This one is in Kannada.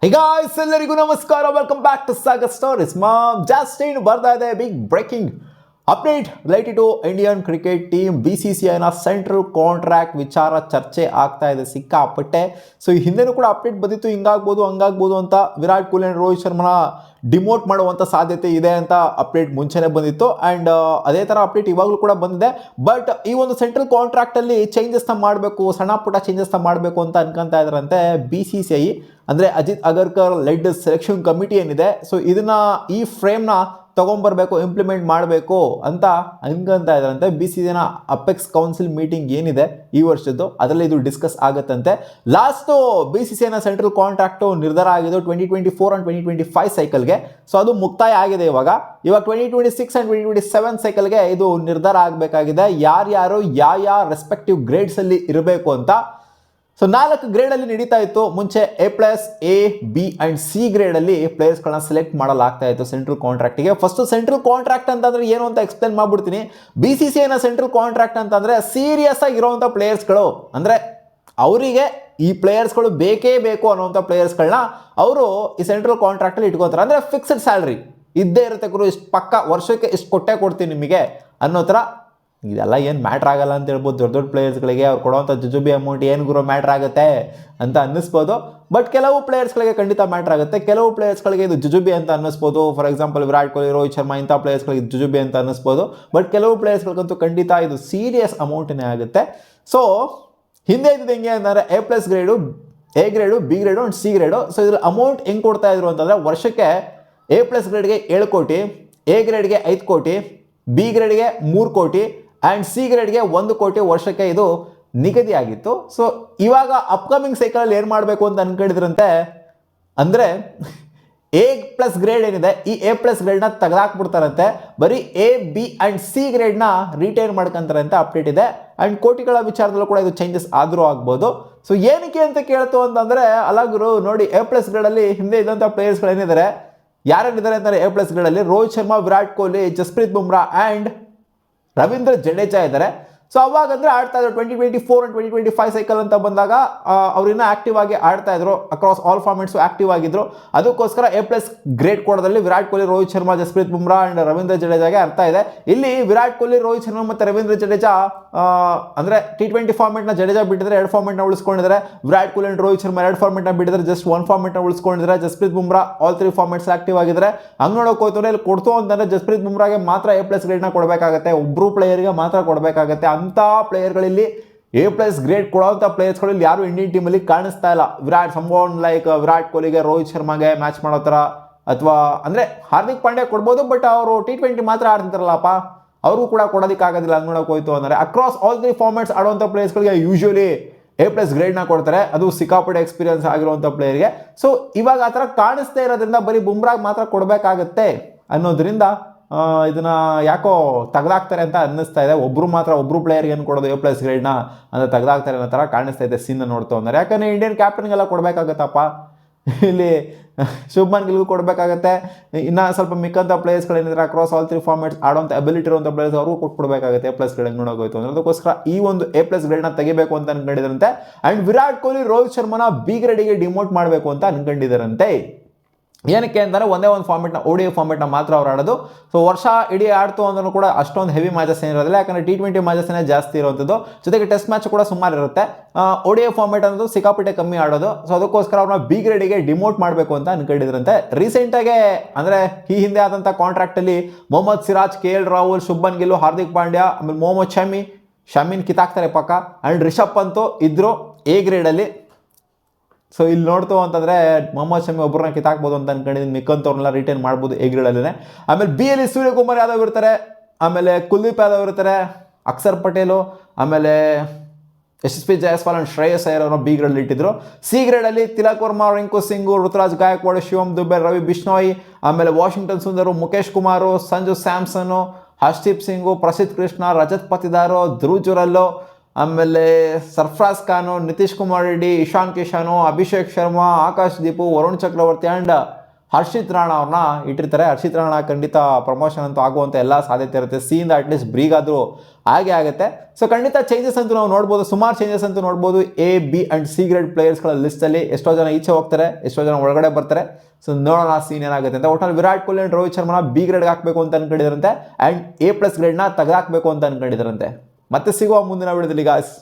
Hey guys, ಎಲ್ಲರಿಗೂ ನಮಸ್ಕಾರ. Welcome back to Sagar stories. Just in ಬರ್ತಾ ಇದೆ big breaking update related to Indian cricket team. BCCIನ ಸೆಂಟ್ರಲ್ ಕಾಂಟ್ರಾಕ್ಟ್ ವಿಚಾರ ಚರ್ಚೆ ಆಗ್ತಾ ಇದೆ ಸಿಕ್ಕಾಪಟ್ಟೆ. ಸೊ ಈ ಹಿಂದೆನೂ ಕೂಡ ಅಪ್ಡೇಟ್ ಬಂದಿತ್ತು, ಹಿಂಗಾಗ್ಬೋದು ಹಂಗಾಗ್ಬೋದು ಅಂತ. ವಿರಾಟ್ ಕೊಹ್ಲಿ ಆ್ಯಂಡ್ ರೋಹಿತ್ ಶರ್ಮನ ಡಿಮೋಟ್ ಮಾಡುವಂಥ ಸಾಧ್ಯತೆ ಇದೆ ಅಂತ ಅಪ್ಡೇಟ್ ಮುಂಚೆನೇ ಬಂದಿತ್ತು. ಆ್ಯಂಡ್ ಅದೇ ಥರ ಅಪ್ಡೇಟ್ ಇವಾಗಲೂ ಕೂಡ ಬಂದಿದೆ. ಬಟ್ ಈ ಒಂದು ಸೆಂಟ್ರಲ್ ಕಾಂಟ್ರಾಕ್ಟಲ್ಲಿ ಚೇಂಜಸ್ನ ಮಾಡಬೇಕು, ಸಣ್ಣ ಪುಟ್ಟ ಚೇಂಜಸ್ನ ಮಾಡಬೇಕು ಅಂತ ಅನ್ಕೊಂತ ಇದ್ರಂತೆ BCCI. ಅಂದರೆ Ajit Agarkar led selection committee ಏನಿದೆ, ಸೊ ಇದನ್ನ ಈ ಫ್ರೇಮ್ನ ತೊಗೊಂಬರ್ಬೇಕು, ಇಂಪ್ಲಿಮೆಂಟ್ ಮಾಡಬೇಕು ಅಂತ ಅನ್ಕೊಂತ ಇದ್ರಂತೆ. BCCIನ ಅಪೆಕ್ಸ್ ಕೌನ್ಸಿಲ್ ಮೀಟಿಂಗ್ ಏನಿದೆ ಈ ವರ್ಷದ್ದು, ಅದರಲ್ಲಿ ಇದು ಡಿಸ್ಕಸ್ ಆಗುತ್ತಂತೆ. ಲಾಸ್ಟು BCCIನ ಸೆಂಟ್ರಲ್ ಕಾಂಟ್ರಾಕ್ಟು ನಿರ್ಧಾರ ಆಗಿದ್ದು 2024 ಆ್ಯಂಡ್ 2025 ಸೈಕಲ್ಗೆ. ಸೊ ಅದು ಮುಕ್ತಾಯ ಆಗಿದೆ. ಇವಾಗ 2026 ಆ್ಯಂಡ್ 2027 ಸೈಕಲ್ಗೆ ಇದು ನಿರ್ಧಾರ ಆಗಬೇಕಾಗಿದೆ. ಯಾರ್ಯಾರು ಯಾವ ರೆಸ್ಪೆಕ್ಟಿವ್ ಗ್ರೇಡ್ಸಲ್ಲಿ ಇರಬೇಕು ಅಂತ. ಸೊ 4 ಗ್ರೇಡಲ್ಲಿ ನಡೀತಾ ಇತ್ತು ಮುಂಚೆ. A+, A, B and C ಗ್ರೇಡಲ್ಲಿ ಪ್ಲೇಯರ್ಸ್ಗಳನ್ನ ಸೆಲೆಕ್ಟ್ ಮಾಡಲಾಗ್ತಾ ಇತ್ತು ಸೆಂಟ್ರಲ್ ಕಾಂಟ್ರಾಕ್ಟಿಗೆ. ಫಸ್ಟ್ ಸೆಂಟ್ರಲ್ ಕಾಂಟ್ರಾಕ್ಟ್ ಅಂತಂದ್ರೆ ಏನು ಅಂತ ಎಕ್ಸ್ಪ್ಲೇನ್ ಮಾಡ್ಬಿಡ್ತೀನಿ. BCCIನ ಸೆಂಟ್ರಲ್ ಕಾಂಟ್ರಾಕ್ಟ್ ಅಂತಂದ್ರೆ ಸೀರಿಯಸ್ ಆಗಿರುವಂಥ ಪ್ಲೇಯರ್ಸ್ಗಳು, ಅಂದರೆ ಅವರಿಗೆ ಈ ಪ್ಲೇಯರ್ಸ್ಗಳು ಬೇಕೇ ಬೇಕು ಅನ್ನೋಂಥ ಪ್ಲೇಯರ್ಸ್ಗಳನ್ನ ಅವರು ಈ ಸೆಂಟ್ರಲ್ ಕಾಂಟ್ರಾಕ್ಟಲ್ಲಿ ಇಟ್ಕೊತಾರೆ. ಅಂದರೆ ಫಿಕ್ಸ್ಡ್ ಸ್ಯಾಲ್ರಿ ಇದ್ದೇ ಇರುತ್ತೆ ಗುರು, ಇಷ್ಟು ಪಕ್ಕ ವರ್ಷಕ್ಕೆ ಇಷ್ಟು ಕೊಟ್ಟೇ ಕೊಡ್ತೀನಿ ನಿಮಗೆ ಅನ್ನೋ ಥರ. ಇದೆಲ್ಲ ಏನು ಮ್ಯಾಟ್ರ್ ಆಗಲ್ಲ ಅಂತ ಹೇಳ್ಬೋದು. ದೊಡ್ಡ ದೊಡ್ಡ ಪ್ಲೇಯರ್ಸ್ಗಳಿಗೆ ಅವ್ರು ಕೊಡುವಂಥ ಜುಜುಬಿ ಅಮೌಂಟ್ ಏನು ಗುರು ಮ್ಯಾಟ್ರ್ ಆಗುತ್ತೆ ಅಂತ ಅನ್ನಿಸ್ಬೋದು. ಬಟ್ ಕೆಲವು ಪ್ಲೇಯರ್ಸ್ಗಳಿಗೆ ಖಂಡಿತ ಮ್ಯಾಟ್ರ್ ಆಗುತ್ತೆ, ಕೆಲವು ಪ್ಲೇಯರ್ಸ್ಗಳಿಗೆ ಇದು ಜುಜುಬಿ ಅಂತ ಅನ್ನಿಸ್ಬೋದು. ಫಾರ್ ಎಕ್ಸಾಂಪಲ್ ವಿರಾಟ್ ಕೊಹ್ಲಿ, ರೋಹಿತ್ ಶರ್ಮಾ ಇಂಥ ಪ್ಲೇಯರ್ಸ್ಗಳಿಗೆ ಜುಜುಬಿ ಅಂತ ಅನ್ನಿಸ್ಬೋದು. ಬಟ್ ಕೆಲವು ಪ್ಲೇಯರ್ಸ್ಗಳಿಗಂತೂ ಖಂಡಿತ ಇದು ಸೀರಿಯಸ್ ಅಮೌಂಟೇ ಆಗುತ್ತೆ. ಸೊ ಹಿಂದೆ ಇದ್ದಿದ್ದು ಹೆಂಗೆ ಅಂತಂದರೆ A+ grade, A grade, B grade and C grade. So ಇದ್ರ ಅಮೌಂಟ್ ಹೆಂಗೆ ಕೊಡ್ತಾ ಇದ್ರು ಅಂತಂದರೆ ವರ್ಷಕ್ಕೆ A+ ಗ್ರೇಡ್ಗೆ 7 ಕೋಟಿ, A ಗ್ರೇಡ್ಗೆ 5 ಕೋಟಿ, B ಗ್ರೇಡ್ಗೆ 3 ಕೋಟಿ ಆ್ಯಂಡ್ C ಗ್ರೇಡ್ಗೆ 1 ಕೋಟಿ ವರ್ಷಕ್ಕೆ ಇದು ನಿಗದಿ ಆಗಿತ್ತು. ಸೊ ಇವಾಗ ಅಪ್ಕಮಿಂಗ್ ಸೈಕಲಲ್ಲಿ ಏನು ಮಾಡಬೇಕು ಅಂತ ಅನ್ಕೊಂಡಿದ್ರಂತೆ ಅಂದರೆ A+ ಗ್ರೇಡ್ ಏನಿದೆ, ಈ A+ ಗ್ರೇಡ್ನ ತೆಗೆದಾಕ್ಬಿಡ್ತಾರಂತೆ. ಬರೀ A, B ಆ್ಯಂಡ್ C ಗ್ರೇಡ್ನ ರಿಟೈನ್ ಮಾಡ್ಕೊಂತಾರೆ ಅಂತ ಅಪ್ಡೇಟ್ ಇದೆ. ಆ್ಯಂಡ್ ಕೋಟಿಗಳ ವಿಚಾರದಲ್ಲೂ ಕೂಡ ಇದು ಚೇಂಜಸ್ ಆದರೂ ಆಗ್ಬೋದು. ಸೊ ಏನಕ್ಕೆ ಅಂತ ಕೇಳ್ತು ಅಂತಂದರೆ, ಅಲಾಗರು ನೋಡಿ A+ ಗ್ರೇಡಲ್ಲಿ ಹಿಂದೆ ಇದ್ದಂಥ ಪ್ಲೇಯರ್ಸ್ಗಳೇನಿದ್ದಾರೆ, ಯಾರೇನಿದ್ದಾರೆ ಅಂತಾರೆ A+ ಗ್ರೇಡಲ್ಲಿ ರೋಹಿತ್ ಶರ್ಮಾ, ವಿರಾಟ್ ಕೊಹ್ಲಿ, ಜಸ್ಪ್ರೀತ್ ಬುಮ್ರಾ ಆ್ಯಂಡ್ ರವೀಂದ್ರ ಜಡೇಜಾ ಇದ್ದಾರೆ. ಸೊ ಅವಾಗಂದ್ರೆ ಆಡ್ತಾ ಇದ್ರು 2024 ಆ್ಯಂಡ್ 2025 ಸೈಕಲ್ ಅಂತ ಬಂದಾಗ ಅವ್ರಿನ್ನ ಆಕ್ಟಿವ್ ಆಗಿ ಆಡ್ತಾ ಇದ್ರು, ಅಕ್ರಾಸ್ ಆಲ್ ಫಾರ್ಮೆಟ್ಸು ಆಕ್ಟಿವ್ ಆಗಿದ್ರು. ಅದಕ್ಕೋಸ್ಕರ A+ ಗ್ರೇಡ್ ಕೊಡೋದ್ರಲ್ಲಿ ವಿರಾಟ್ ಕೊಹ್ಲಿ, ರೋಹಿತ್ ಶರ್ಮಾ, ಜಸ್ಪ್ರೀತ್ ಬುಮ್ರಾ ಆ್ಯಂಡ್ ರವೀಂದ್ರ ಜಡೇಜಾಗೆ ಅರ್ಥ ಇದೆ. ಇಲ್ಲಿ ವಿರಾಟ್ ಕೊಹ್ಲಿ, ರೋಹಿತ್ ಶರ್ಮಾ ಮತ್ತು ರವೀಂದ್ರ ಜಡೇಜಾ ಅಂದರೆ T20 ಫಾರ್ಮೆಟ್ನ ಜಡೇಜಾ ಬಿಟ್ಟಿದ್ರೆ 2 ಫಾರ್ಮೆಟ್ನ ಉಳಿಸ್ಕೊಂಡಿದ್ದಾರೆ. ವಿರಾಟ್ ಕೊಹ್ಲಿ ಆ್ಯಂಡ್ ರೋಹಿತ್ ಶರ್ಮಾ 2 ಫಾರ್ಮೆಟ್ನ ಬಿಟ್ಟಿದ್ರೆ ಜಸ್ಟ್ 1 ಫಾರ್ಮೆಟ್ನ ಉಳಿಸ್ಕೊಂಡಿದ್ದಾರೆ. Jasprit Bumrah all 3 formats active ಆಗಿದ್ದಾರೆ. ಹಂಗೆ ನೋಡೋಕೆ ಹೋಯ್ತು ಇಲ್ಲಿ ಕೊಡ್ತು ಅಂತಂದರೆ ಜಸ್ಪ್ರೀತ್ ಬುಮ್ರಾಗೆ ಮಾತ್ರ A+ ಗ್ರೇಡ್ನ ಕೊಡಬೇಕಾಗತ್ತೆ, ಒಬ್ಬರು ಪ್ಲೇಯರ್ಗೆ ಮಾತ್ರ ಕೊಡಬೇಕಾಗತ್ತೆ. ಅಂಥ ಪ್ಲೇಯರ್ಗಳಲ್ಲಿ A+ ಗ್ರೇಡ್ ಕೊಡೋಂಥ ಪ್ಲೇಯರ್ಸ್ಗಳು ಇಲ್ಲಿ ಯಾರು ಇಂಡಿಯನ್ ಟೀಮಲ್ಲಿ ಕಾಣಿಸ್ತಾ ಇಲ್ಲ. ವಿರಾಟ್ ಕೊಹ್ಲಿಗೆ, ರೋಹಿತ್ ಶರ್ಮಾಗೆ ಮ್ಯಾಚ್ ಮಾಡೋ ಥರ, ಅಥವಾ ಅಂದರೆ ಹಾರ್ದಿಕ್ ಪಾಂಡ್ಯ ಕೊಡ್ಬೋದು, ಬಟ್ ಅವರು T20 ಮಾತ್ರ ಆಡ್ತಿರ್ತಾರಲ್ಲಪ್ಪ, ಅವರು ಕೂಡ ಕೊಡೋದಕ್ಕಾಗೋದಿಲ್ಲ. ಹಂಗೆ ನೋಡೋಕೆ ಹೋಯ್ತು ಅಂದರೆ ಅಕ್ರಾಸ್ ಆಲ್ 3 ಫಾರ್ಮೆಟ್ಸ್ ಆಡುವಂಥ ಪ್ಲೇಯರ್ಸ್ಗಳಿಗೆ ಯೂಶುವಲಿ A+ ಗ್ರೇಡ್ನ ಕೊಡ್ತಾರೆ, ಅದು ಸಿಕ್ಕಾಪಟ್ಟೆ ಎಕ್ಸ್ಪೀರಿಯನ್ಸ್ ಆಗಿರುವಂಥ ಪ್ಲೇಯರ್ಗೆ. ಸೊ ಇವಾಗ ಆ ಥರ ಕಾಣಿಸ್ತಾ ಇರೋದ್ರಿಂದ ಬರೀ ಬುಮ್ರಾಗ್ ಮಾತ್ರ ಕೊಡಬೇಕಾಗತ್ತೆ ಅನ್ನೋದ್ರಿಂದ ಇದನ್ನ ಯಾಕೋ ತೆಗೆದಾಕ್ತಾರೆ ಅಂತ ಅನ್ನಿಸ್ತಾ ಇದೆ. ಒಬ್ಬರು ಪ್ಲೇಯರ್ಗೆ ಏನು ಕೊಡೋದು A+ ಗ್ರೇಡ್ನ ಅಂತ ತೆಗೆದಾಕ್ತಾರೆ ಅನ್ನೋ ಥರ ಕಾಣಿಸ್ತಾ ಇದೆ ಸೀನ್ ನೋಡ್ತು ಅಂದರೆ. ಯಾಕಂದರೆ ಇಂಡಿಯನ್ ಕ್ಯಾಪ್ಟನ್ಗೆಲ್ಲ ಕೊಡಬೇಕಾಗತ್ತಪ್ಪ, ಇಲ್ಲಿ ಶುಭ್ಮನ್ ಗಿಲ್ಗೂ ಕೊಡಬೇಕಾಗತ್ತೆ, ಇನ್ನು ಸ್ವಲ್ಪ ಮಿಕ್ಕಂಥ ಪ್ಲೇಯರ್ಸ್ಗಳೇನಿದ್ರೆ ಅಕ್ರಾಸ್ ಆಲ್ 3 ಫಾರ್ಮೆಟ್ಸ್ ಆಡೋಂಥ ಎಬಿಲಿಟಿ ಇರುವಂಥ ಪ್ಲೇಯರ್ಸ್ ಅವ್ರಿಗೂ ಕೊಟ್ಬಿಡ್ಬೇಕಾಗುತ್ತೆ A+ ಗ್ರೇಡ್ ನೋಡೋಗೋಯ್ತು ಅಂದರೆ. ಅದಕ್ಕೋಸ್ಕರ ಈ ಒಂದು A+ ಗ್ರೇಡ್ನ ತೆಗಿಬೇಕು ಅಂತ ಅನ್ಕೊಂಡಿದ್ದಾರಂತೆ. ಆ್ಯಂಡ್ ವಿರಾಟ್ ಕೊಹ್ಲಿ, ರೋಹಿತ್ ಶರ್ಮನ B ಗ್ರೇಡಿಗೆ ಡಿಮೋಟ್ ಮಾಡಬೇಕು ಅಂತ ಅನ್ಕೊಂಡಿದ್ದಾರಂತೆ. ಏನಕ್ಕೆ ಅಂತಂದರೆ ಒಂದೇ ಒಂದು ಫಾರ್ಮೆಟ್ನ, ODI ಫಾರ್ಮೆಟ್ನ ಮಾತ್ರ ಅವ್ರು ಆಡೋದು. ಸೊ ವರ್ಷ ಇಡೀ ಆಡ್ತು ಅಂದ್ರೂ ಕೂಡ ಅಷ್ಟೊಂದು ಹೆವಿ ಮ್ಯಾಚಸ್ ಏನಿರೋದಿಲ್ಲ, ಯಾಕಂದರೆ T20 ಮ್ಯಾಚಸ್ನೇ ಜಾಸ್ತಿ ಇರುವಂಥದ್ದು. ಜೊತೆಗೆ ಟೆಸ್ಟ್ ಮ್ಯಾಚ್ ಕೂಡ ಸುಮಾರು ಇರುತ್ತೆ. ODI ಫಾರ್ಮೆಟ್ ಅನ್ನೋದು ಸಿಕ್ಕಾಪಟ್ಟೆ ಕಮ್ಮಿ ಆಡೋದು. ಸೊ ಅದಕ್ಕೋಸ್ಕರ ಅವ್ರನ್ನ B ಗ್ರೇಡಿಗೆ ಡಿಮೋಟ್ ಮಾಡಬೇಕು ಅಂತ ಅನ್ಕೊಂಡಿದ್ರಂತೆ. ರೀಸೆಂಟಾಗೆ ಅಂದರೆ ಈ ಹಿಂದೆ ಆದಂಥ ಕಾಂಟ್ರಾಕ್ಟಲ್ಲಿ ಮೊಹಮ್ಮದ್ ಸಿರಾಜ್, KL ರಾಹುಲ್, ಶುಭ್ಮನ್ ಗಿಲ್, ಹಾರ್ದಿಕ್ ಪಾಂಡ್ಯ, ಆಮೇಲೆ ಮೊಹಮ್ಮದ್ ಶಮೀನ್ ಕಿತ್ತಾಕ್ತಾರೆ ಪಕ್ಕ, ಆ್ಯಂಡ್ ರಿಷಬ್ ಪಂತ್ ಇದ್ದರು A ಗ್ರೇಡಲ್ಲಿ. ಸೊ ಇಲ್ಲಿ ನೋಡ್ತು ಅಂತಂದರೆ ಮೊಹಮ್ಮದ್ ಶಮಿ ಒಬ್ಬರನ್ನ ಕಿತ್ತಾಕ್ಬೋದು ಅಂತ ಅನ್ಕೊಂಡಿದ್ದೀನಿ, ಮಿಕ್ಕಂಥವ್ರನ್ನೆಲ್ಲ ರಿಟೈನ್ ಮಾಡ್ಬೋದು A ಗ್ರೇಡಲ್ಲೇ. ಆಮೇಲೆ B ಯಲ್ಲಿ ಸೂರ್ಯಕುಮಾರ್ ಯಾದವ್ ಇರ್ತಾರೆ, ಆಮೇಲೆ ಕುಲ್ದೀಪ್ ಯಾದವ್ ಇರ್ತಾರೆ, ಅಕ್ಷರ್ ಪಟೇಲು, ಆಮೇಲೆ SSP ಜೈಸ್ವಾಲ್ ಆ್ಯಂಡ್ ಶ್ರೇಯಸ್ ಅಯ್ಯರ್ ಅವರನ್ನು B ಗ್ರೇಡಲ್ಲಿ ಇಟ್ಟಿದ್ರು. C ಗ್ರೇಡಲ್ಲಿ ತಿಲಕ್ ವರ್ಮಾ, ರಿಂಕು ಸಿಂಗು, ಋತುರಾಜ್ ಗಾಯಕ್ವಾಡ್, ಶಿವಮ್ ದುಬೆ, ರವಿ ಬಿಷ್ಣೋಯ್, ಆಮೇಲೆ ವಾಷಿಂಗ್ಟನ್ ಸುಂದರು, ಮುಖೇಶ್ ಕುಮಾರು, ಸಂಜು ಸ್ಯಾಮ್ಸನ್ನು, ಹರ್ಷದೀಪ್ ಸಿಂಗು, ಪ್ರಸಿದ್ಧ್ ಕೃಷ್ಣ, ರಜತ್ ಪತಿದಾರು, ಧ್ರುವ್ ಜುರಲ್ಲು, ಆಮೇಲೆ ಸರ್ಫರಾಜ್ ಖಾನು, ನಿತೀಶ್ ಕುಮಾರ್ ರೆಡ್ಡಿ, ಇಶಾನ್ ಕಿಶಾನು, ಅಭಿಷೇಕ್ ಶರ್ಮಾ, ಆಕಾಶ್ ದೀಪು, ವರುಣ್ ಚಕ್ರವರ್ತಿ ಆ್ಯಂಡ್ ಹರ್ಷಿತ್ ರಾಣಾ ಅವ್ರನ್ನ ಇಟ್ಟಿರ್ತಾರೆ. ಹರ್ಷಿತ್ ರಾಣಾ ಖಂಡಿತ ಪ್ರಮೋಷನ್ ಅಂತೂ ಆಗುವಂಥ ಎಲ್ಲ ಸಾಧ್ಯತೆ ಇರುತ್ತೆ. ಸಿಯಿಂದ ಅಟ್ಲೀಸ್ಟ್ ಬ್ರೀಗಾದರೂ ಹಾಗೆ ಆಗುತ್ತೆ. ಸೊ ಖಂಡಿತ ಚೇಂಜಸ್ ಅಂತೂ ನಾವು ನೋಡ್ಬೋದು, ಸುಮಾರು ಚೇಂಜಸ್ ಅಂತೂ ನೋಡ್ಬೋದು. A, B and C grade ಪ್ಲೇಯರ್ಸ್ಗಳ ಲಿಸ್ಟಲ್ಲಿ ಎಷ್ಟೋ ಜನ ಈಚೆ ಹೋಗ್ತಾರೆ, ಎಷ್ಟೋ ಜನ ಒಳಗಡೆ ಬರ್ತಾರೆ. ಸೊ ನೋಡೋಣ ಸೀನ್ ಏನಾಗುತ್ತೆ ಅಂತ. ಒಟ್ಟಲ್ಲಿ ವಿರಾಟ್ ಕೊಹ್ಲಿ ಆ್ಯಂಡ್ ರೋಹಿತ್ ಶರ್ಮನ B ಗ್ರೇಡ್ಗೆ ಹಾಕಬೇಕು ಅಂತ ಅನ್ಕೊಂಡಿದ್ದಾರಂತೆ ಆ್ಯಂಡ್ A+ ಗ್ರೇಡ್ನ ತೆಗೆದಾಕಬೇಕು ಅಂತ ಅನ್ಕೊಂಡಿದ್ದಾರಂತೆ. ಮತ್ತೆ ಸಿಗುವ ಮುಂದಿನ ವಿಡಿಯೋದಲ್ಲಿ ಗಾಯ್ಸ್.